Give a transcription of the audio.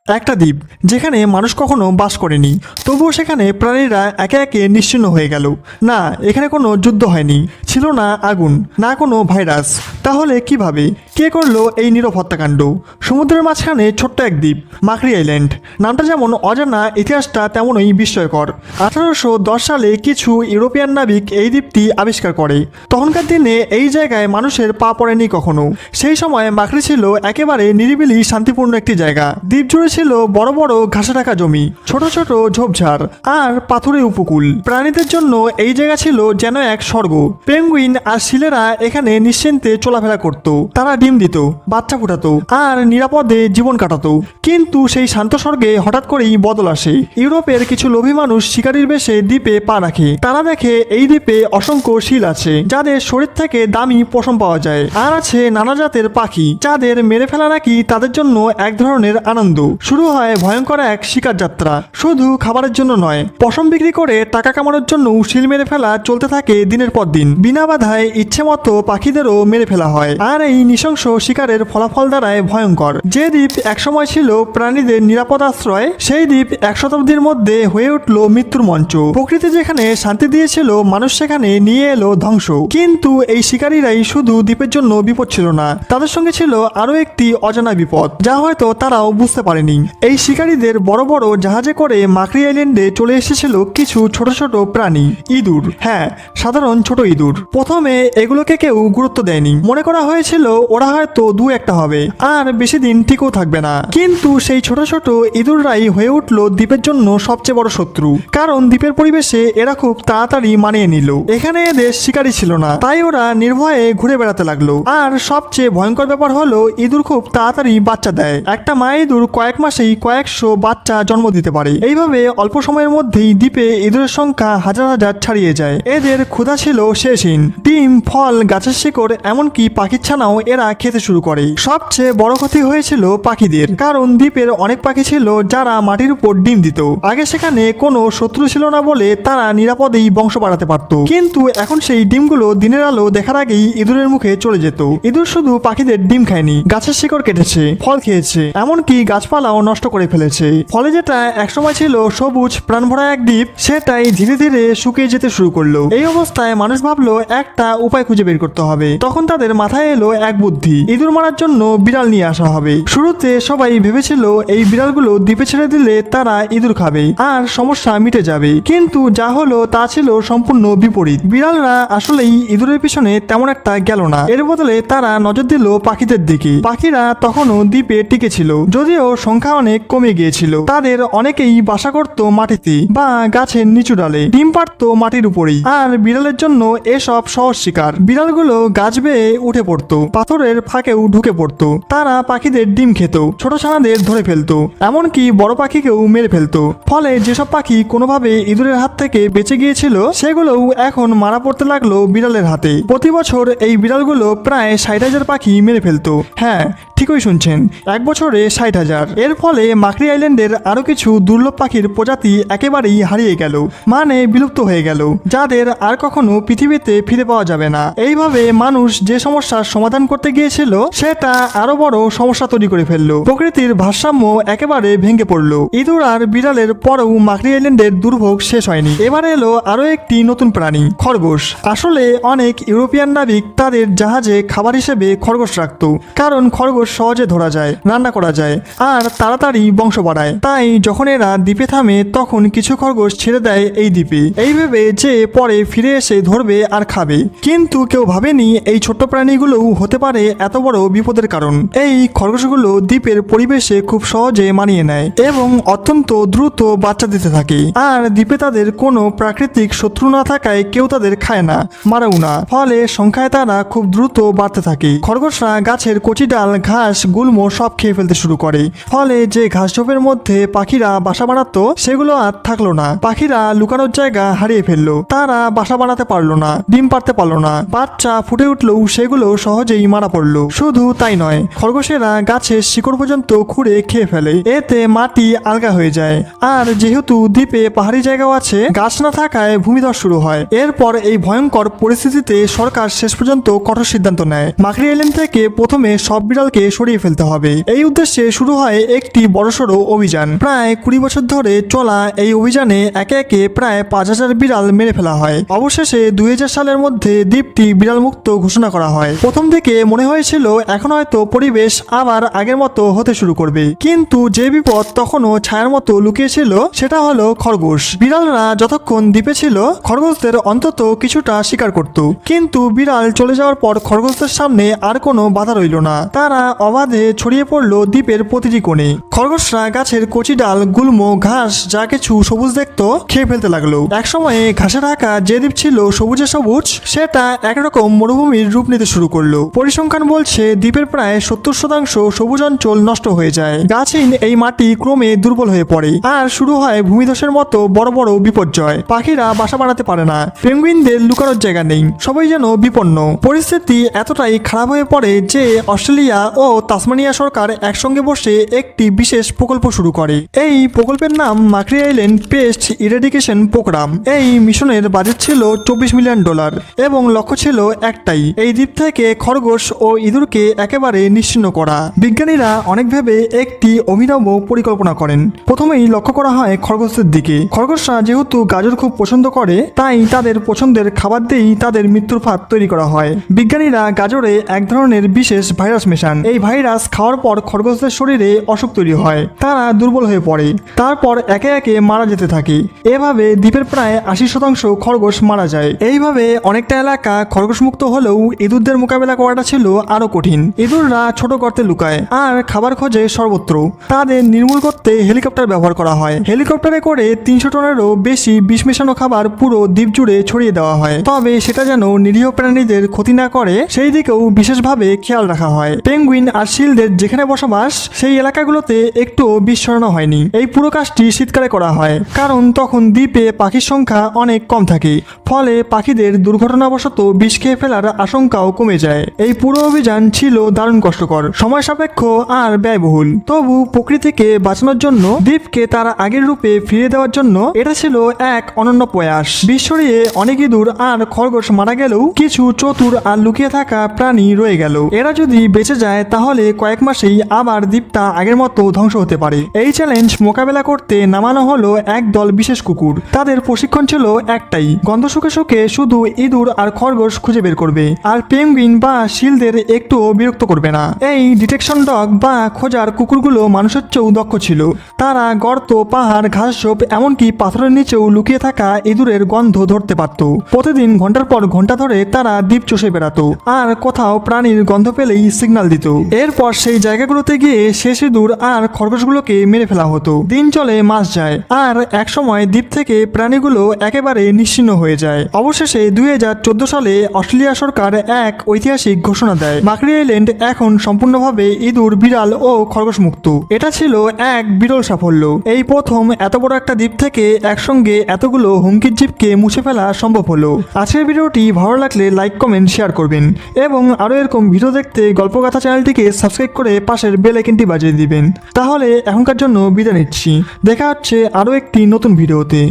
একটা দ্বীপ যেখানে মানুষ কখনো বাস করেনি, তবুও সেখানে প্রাণীরা একে একে নিশ্চিহ্ন হয়ে গেল। না, এখানে কোনো যুদ্ধ হয়নি, ছিল না আগুন, না কোনো ভাইরাস। তাহলে কিভাবে, কে করলো এই নীরব হত্যাকাণ্ড? সমুদ্রের মাঝখানে ছোট্ট এক দ্বীপ, মাকড়ি আইল্যান্ড। নামটা যেমন অজানা, ইতিহাসটা তেমনই বিস্ময়কর। 1810 সালে কিছু ইউরোপিয়ান নাবিক এই দ্বীপটি আবিষ্কার করে। তখনকার দিনে এই জায়গায় মানুষের পা পড়েনি কখনো। সেই সময় মাকড়ি ছিল একেবারে নিরিবিলি শান্তিপূর্ণ একটি জায়গা। দ্বীপ জুড়ে ছিল বড় বড় ঘাসে ঢাকা জমি, ছোট ছোট ঝোপঝাড় আর পাথুরে উপকূল। প্রাণীদের জন্য এই জায়গা ছিল যেন এক স্বর্গ। পেঙ্গুইন আর শিলেরা এখানে নিশ্চিন্তে চলাফেরা করত। তারা ডিম দিত, বাচ্চা ফুটাতো আর নিরাপদে জীবন কাটাতো। কিন্তু সেই শান্ত স্বর্গে হঠাৎ করেই বদল আসে। ইউরোপের কিছু লোভী মানুষ শিকারীর বেশে দ্বীপে পা রাখে। তারা দেখে এই দ্বীপে অসংখ্য শিল আছে, যাদের শরীর থেকে দামি পশম পাওয়া যায়। আর আছে নানা জাতের পাখি, যাদের মেরে ফেলা নাকি তাদের জন্য এক ধরনের আনন্দ। শুরু হয় ভয়ঙ্কর এক শিকার যাত্রা। শুধু খাবারের জন্য নয়, পশম বিক্রি করে টাকা কামানোর জন্য শিল মেরে ফেলা চলতে থাকে দিনের পর দিন। বিনা বাধায় ইচ্ছে মতো পাখিদেরও মেরে ফেলা হয়। আর এই নৃশংস শিকারের ফলাফল দাঁড়ায় ভয়ঙ্কর। যে দ্বীপ একসময় ছিল প্রাণীদের নিরাপদ আশ্রয়, সেই দ্বীপ 1 শতাব্দীর মধ্যে হয়ে উঠল মৃত্যুর মঞ্চ। প্রকৃতি যেখানে শান্তি দিয়েছিল, মানুষ সেখানে নিয়ে এলো ধ্বংস। কিন্তু এই শিকারীরাই শুধু দ্বীপের জন্য বিপদ ছিল না, তাদের সঙ্গে ছিল আরো একটি অজানা বিপদ, যা হয়তো তারাও বুঝতে পারেনি। এই শিকারীদের বড় বড় জাহাজে করে মাকড়ি আইল্যান্ডে চলে এসেছিল কিছু ছোট ছোট প্রাণী, ইঁদুর। হ্যাঁ, সাধারণ ছোট ইঁদুর। প্রথমে এগুলোকে কেউ গুরুত্ব দেয়নি, মনে করা হয়েছিল ওরা হয়তো 2-1টা হবে আর বেশি দিন টিকেও থাকবে না। কিন্তু সেই ছোট ছোট ইঁদুররাই হয়ে উঠল দ্বীপের জন্য সবচেয়ে বড় শত্রু। কারণ দ্বীপের পরিবেশে এরা খুব তাড়াতাড়ি মানিয়ে নিল। এখানে এদের শিকারী ছিল না, তাই ওরা নির্ভয়ে ঘুরে বেড়াতে লাগলো। আর সবচেয়ে ভয়ঙ্কর ব্যাপার হলো, ইঁদুর খুব তাড়াতাড়ি বাচ্চা দেয়। একটা মা ইঁদুর কয়েক মাসেই কয়েকশো বাচ্চা জন্ম দিতে পারে। এইভাবে অল্প সময়ের মধ্যেই দ্বীপে ইঁদুরের সংখ্যা হাজার হাজার ছাড়িয়ে যায়। এদের ক্ষুধা ছিল শেষহীন। ডিম, ফল, গাছের শিকড়, এমনকি পাখির ছানাও এরা খেতে শুরু করে। সবচেয়ে বড় ক্ষতি হয়েছিল পাখিদের, কারণ দ্বীপের অনেক পাখি ছিল যারা মাটির উপর ডিম দিত। আগে সেখানে কোনো শত্রু ছিল না বলে তারা নিরাপদেই বংশ বাড়াতে পারত। কিন্তু এখন সেই ডিমগুলো দিনের আলো দেখার আগেই ইঁদুরের মুখে চলে যেত। ইঁদুর শুধু পাখিদের ডিম খায়নি, গাছের শিকড় কেটেছে, ফল খেয়েছে, এমনকি গাছপালাও নষ্ট করে ফেলেছে। ফলে যেটা একসময় ছিল সবুজ প্রাণভরা এক দ্বীপ, সেটাই ধীরে ধীরে শুকিয়ে যেতে শুরু করলো। এই অবস্থায় মানুষ ভাবলো একটা উপায় খুঁজে বের করতে হবে। তখন তাদের মাথায় এলো এক বুদ্ধি, ইঁদুর মারার জন্য বিড়াল নিয়ে আসা হবে। শুরুতে সবাই ভেবেছিল এই বিড়ালগুলো দ্বীপে ছেড়ে দিলে তারা ইঁদুর খাবে আর সমস্যা মিটে যাবে। কিন্তু যা হলো তা ছিল সম্পূর্ণ বিপরীত। বিড়ালরা আসলেই ইঁদুরের পিছনে তেমন একটা গেল না। এর বদলে তারা নজর দিল পাখিদের দিকে। পাখিরা তখনও দ্বীপে টিকে ছিল, যদিও সংখ্যা অনেক কমে গিয়েছিল। তাদের অনেকেই বাসা করত মাটিতে বা গাছের নিচু ডালে, ডিম পাড়ত মাটির উপরেই। আর বিড়ালের জন্য এসব সহজ শিকার। বিড়ালগুলো গাছ বেয়ে উঠে পড়তো, পাথরের ফাঁকেও ঢুকে পড়তো। তারা পাখিদের ডিম খেত, ছোট ছানাদের ধরে ফেলতো, এমনকি বড় পাখিকেও মেরে ফেলতো। ফলে যেসব পাখি কোনোভাবে ইঁদুরের হাত থেকে বেঁচে গিয়েছিল, সেগুলোও এখন মারা পড়তে লাগলো বিড়ালের হাতে। প্রতি বছর এই বিড়ালগুলো প্রায় 60,000 পাখি মেরে ফেলতো। হ্যাঁ, ঠিকই শুনছেন, 1 বছরে 60,000। এর ফলে মাকড়ি আইল্যান্ডের আরো কিছু দুর্লভ পাখির প্রজাতি একেবারেই হারিয়ে গেল, মানে বিলুপ্ত হয়ে গেল, যাদের আর কখনো পৃথিবীতে ফিরে পাওয়া যাবে না। এইভাবে মানুষ যে সমস্যার সমাধান করতে গিয়েছিল, সেটা আরো বড় সমস্যা তৈরি করে ফেললো। প্রকৃতির ভারসাম্য একেবারে ভেঙে পড়লো। ইঁদুর আর বিড়ালের পরেও মাকড়ি আইল্যান্ডের দুর্ভোগ শেষ হয়নি। এবারে এলো আরো একটি নতুন প্রাণী, খরগোশ। আসলে অনেক ইউরোপিয়ান নাবিক তাদের জাহাজে খাবার হিসেবে খরগোশ রাখত, কারণ খরগোশ সহজে ধরা যায়, রান্না করা যায় আর তাড়াতাড়ি বংশ বাড়ায়। তাই যখন এরা দ্বীপে থামে, তখন কিছু খরগোশ ছেড়ে দেয় এই দ্বীপে, এই ভেবে যে পরে ফিরে এসে ধরবে আর খাবে। কিন্তু কেউ ভাবেনি এই ছোট্ট প্রাণীগুলোও হতে পারে এত বড় বিপদের কারণ। এই খরগোশগুলো দ্বীপের পরিবেশে খুব সহজে মানিয়ে নেয় এবং অত্যন্ত দ্রুত বাচ্চা দিতে থাকে। আর দ্বীপে তাদের কোনো প্রাকৃতিক শত্রু না থাকায় কেউ তাদের খায় না, মারেও না। ফলে সংখ্যায় তারা খুব দ্রুত বাড়তে থাকে। খরগোশরা গাছের কচি ডাল, ঘাস, গুল্ম সব খেয়ে ফেলতে শুরু করে। ফলে যে ঘাস ঝোপের মধ্যে পাখিরা বাসা বানাতো, সেগুলো আর থাকলো না। পাখিরা লুকানোর জায়গা হারিয়ে ফেললো। তারা বাসা বানাতে পারলো না, ডিম পারতে পারলো না, বাচ্চা ফুটে উঠলেও সেগুলো সেগুলো সহজেই মারা পড়ল। শুধু তাই নয়, খরগোশেরা গাছের শিকড় পর্যন্ত খুঁড়ে খেয়ে ফেলে, এতে মাটি আলগা হয়ে যায়। আর যেহেতু দ্বীপে পাহাড়ি জায়গাও আছে, গাছ না থাকায় ভূমিধস শুরু হয়। এরপর এই ভয়ঙ্কর পরিস্থিতিতে সরকার শেষ পর্যন্ত কঠোর সিদ্ধান্ত নেয়, মাকড়ি আইল্যান্ড থেকে প্রথমে সব বিড়ালকে সরিয়ে ফেলতে হবে। এই উদ্দেশ্যে শুরু হয় একটি বড়সড় অভিযান। প্রায় 20 বছর ধরে চলা এই অভিযানে একে একে প্রায় 5000 বিড়াল মেরে ফেলা হয়। অবশেষে 2000 সালের মধ্যে দ্বীপটি বিড়াল মুক্ত ঘোষণা করা হয়। প্রথম দিকে মনে হয়েছিল এখন হয়তো পরিবেশ আবার আগের মতো হতে শুরু করবে, কিন্তু যে বিপদ তখনও ছায়ার মতো লুকিয়েছিল সেটা হলো খরগোশ। বিড়ালরা যতক্ষণ দ্বীপে ছিল খরগোশদের অন্তত কিছুটা শিকার করত, কিন্তু বিড়াল চলে যাওয়ার পর খরগোশদের সামনে আর কোনো বাধা রইল না। তারা অবাধে ছড়িয়ে পড়ল দ্বীপের প্রতিটি কোণে। খরগোশরা গাছের কচি ডাল, গুল্ম, ঘাস যা কিছু সবুজ দেখত খেয়ে ফেলতে লাগলো। একসময়ে ঘাসে ঢাকা যে দ্বীপ ছিল সবুজে সবুজ, সেটা একরকম মরুভূমির রূপ নিতে শুরু করলো। পরিসংখ্যান বলছে দ্বীপের প্রায় 70% সবুজ অঞ্চল নষ্ট হয়ে যায়। গাছহীন এই মাটি ক্রমে দুর্বল হয়ে পড়ে আর শুরু হয় ভূমিধসের মতো বড় বড় বিপর্যয়। পাখিরা বাসা বানাতে পারে না, পেঙ্গুইনদের লুকানোর জায়গা নেই, সবাই যেন বিপন্ন। পরিস্থিতি এতটাই খারাপ হয়ে পড়ে যে অস্ট্রেলিয়া ও তাসমানিয়া সরকার একসঙ্গে বসে একটি বিশেষ প্রকল্প শুরু করে। এই প্রকল্পের নাম মাকড়ি আইল্যান্ড পেস্ট ইরেডিকেশন প্রোগ্রাম। এই মিশনের বাজেট ছিল $24 মিলিয়ন এবং লক্ষ্য ছিল একটাই, এই দ্বীপ থেকে খরগোশ ও ইঁদুরকে একেবারে নিশ্চিহ্ন করা। বিজ্ঞানীরা অনেক ভেবে একটি অভিনব পরিকল্পনা করেন। প্রথমেই লক্ষ্য করা হয় খরগোশের দিকে। খরগোশরা যেহেতু গাজর খুব পছন্দ করে, তাই তাদের পছন্দের খাবার দিয়েই তাদের মৃত্যুর ফাঁদ তৈরি করা হয়। বিজ্ঞানীরা গাজরে এক ধরনের বিশেষ ভাইরাস মেশান। এই ভাইরাস খাওয়ার পর খরগোশদের শরীরে অসুখ তৈরি হয়, তারা দুর্বল হয়ে পড়ে, তারপর একে একে মারা যেতে থাকে। এভাবে দ্বীপের প্রায় 80% খরগোশ মারা যায়। এইভাবে অনেকটা এলাকা খরগোশ মুক্ত হলেও ইঁদুরদের মোকাবেলা করাটা ছিল আরো কঠিন। ইঁদুররা ছোট গর্তে লুকায় আর খাবার খোঁজে সর্বত্র। তাদের নির্মূল করতে হেলিকপ্টার ব্যবহার করা হয়। হেলিকপ্টারে করে 300 টনেরও বেশি বিষ মেশানো খাবার পুরো দ্বীপ জুড়ে ছড়িয়ে দেওয়া হয়, তবে সেটা যেন নিরীহ প্রাণীদের ক্ষতি না করে সেই দিকেও বিশেষভাবে খেয়াল রাখা হয়। পেঙ্গুইন আর শিলদের যেখানে বসবাস সেই এলাকাগুলোতে একটুও বিষ ছড়ানো হয়নি। এই পুরো কাজটি শীতকালে করা হয়, কারণ তখন দ্বীপে পাখির সংখ্যা অনেক কম থাকে, ফলে পাখিদের দুর্ঘটনাবশত বিষ খেয়ে ফেলার আশঙ্কাও কমে যায়। এই পুরো অভিযান ছিল দারুণ কষ্টকর, সময় সাপেক্ষ আর ব্যয়বহুল। তবু প্রকৃতিকে বাঁচানোর জন্য, দ্বীপকে তার আগের রূপে ফিরিয়ে দেওয়ার জন্য এটা ছিল এক অনন্য প্রয়াস। বিষ ছড়িয়ে অনেক ইঁদুর আর খরগোশ মারা গেলেও কিছু চতুর আর লুকিয়ে থাকা প্রাণী রয়ে গেল। এরা যদি বেঁচে যায় তাহলে কয়েক মাসেই আবার দ্বীপটা আগের মতো ধ্বংস হতে পারে। এই চ্যালেঞ্জ মোকাবেলা করতে নামানো হলো এক দল বিশেষ কুকুর। তাদের প্রশিক্ষণ ছিল একটাই, গন্ধ শুকে শুকে শুধু ইঁদুর আর খরগোশ খুঁজে বের করবে, আর পেঙ্গুইন বা শিলদের একটুও বিরক্ত করবে না। এই ডিটেকশন ডগ বা খোঁজার কুকুরগুলো মানুষের চেয়েও দক্ষ ছিল। তারা গর্ত, পাহাড়, ঘাসঝোপ, এমনকি পাথরের নিচেও লুকিয়ে থাকা ইঁদুরের গন্ধ ধরতে পারত। প্রতিদিন ঘন্টার পর ঘন্টা ধরে তারা দ্বীপ চষে বেড়াতো আর কোথাও প্রাণীর গন্ধ পেলেই সিগন্যাল দিত। এরপর সেই জায়গাগুলোতে গিয়ে শেষ ইঁদুর আর খরগোশগুলোকে মেরে ফেলা হতো। দিন চলে, মাস যায়, আর একসময় দ্বীপ থেকে প্রাণীগুলো একেবারে নিশ্চিহ্ন হয়ে যায়। অবশেষে 2014 সালে অস্ট্রেলিয়া সরকার এক ঐতিহাসিক ঘোষণা দেয়, মাকড়ি আইল্যান্ড এখন সম্পূর্ণভাবে ইঁদুর, বিড়াল ও খরগোশ মুক্ত। এটা ছিল এক বিরল সাফল্য। এই প্রথম এত বড় একটা দ্বীপ থেকে একসঙ্গে এতগুলো হুমকির জীবকে মুছে ফেলা সম্ভব হলো। আজকের ভিডিওটি ভালো লাগলে লাইক, কমেন্ট, শেয়ার করবেন এবং আরও এরকম ভিডিও দেখতে গল্পগাথা চ্যানেলটিকে সাবস্ক্রাইব করে পাশের বেল আইকনটি বাজিয়ে দিবেন। তাহলে এখনকার জন্য বিদায় নিচ্ছি, দেখা হচ্ছে আরও একটি নতুন ভিডিওতে।